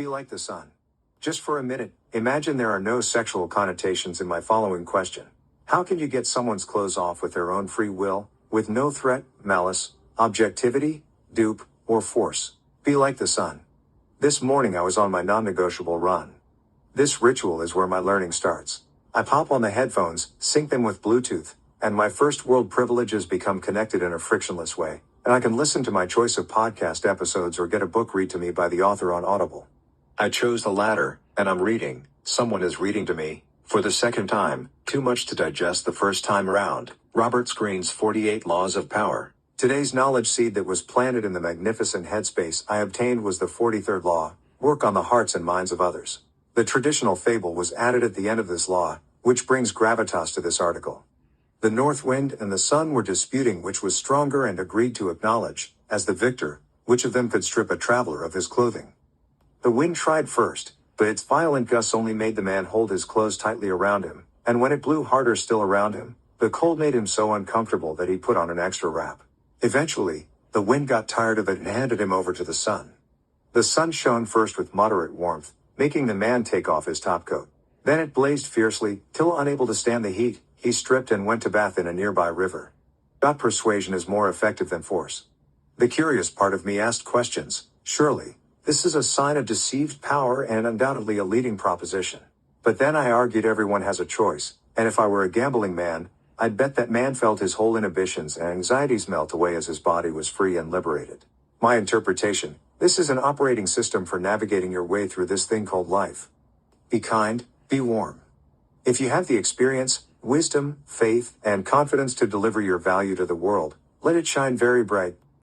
Be like the sun. Just for a minute, imagine there are no sexual connotations in my following question. How can you get someone's clothes off with their own free will, with no threat, malice, objectivity, dupe, or force? Be like the sun. This morning I was on my non-negotiable run. This ritual is where my learning starts. I pop on the headphones, sync them with Bluetooth, and my first world privileges become connected in a frictionless way, and I can listen to my choice of podcast episodes or get a book read to me by the author on Audible. I chose the latter, and I'm reading. Someone is reading to me, for the second time, too much to digest the first time around. Robert Greene's 48 Laws of Power. Today's knowledge seed that was planted in the magnificent headspace I obtained was the 43rd law, work on the hearts and minds of others. The traditional fable was added at the end of this law, which brings gravitas to this article. The north wind and the sun were disputing which was stronger and agreed to acknowledge, as the victor, which of them could strip a traveler of his clothing. The wind tried first, but its violent gusts only made the man hold his clothes tightly around him, and when it blew harder still around him, the cold made him so uncomfortable that he put on an extra wrap. Eventually, the wind got tired of it and handed him over to the sun. The sun shone first with moderate warmth, making the man take off his topcoat. Then it blazed fiercely, till unable to stand the heat, he stripped and went to bath in a nearby river. Persuasion is more effective than force. The curious part of me asked questions. Surely, this is a sign of deceived power and undoubtedly a leading proposition. But then I argued everyone has a choice, and if I were a gambling man, I'd bet that man felt his whole inhibitions and anxieties melt away as his body was free and liberated. My interpretation, this is an operating system for navigating your way through this thing called life. Be kind, be warm. If you have the experience, wisdom, faith, and confidence to deliver your value to the world, let it shine very bright.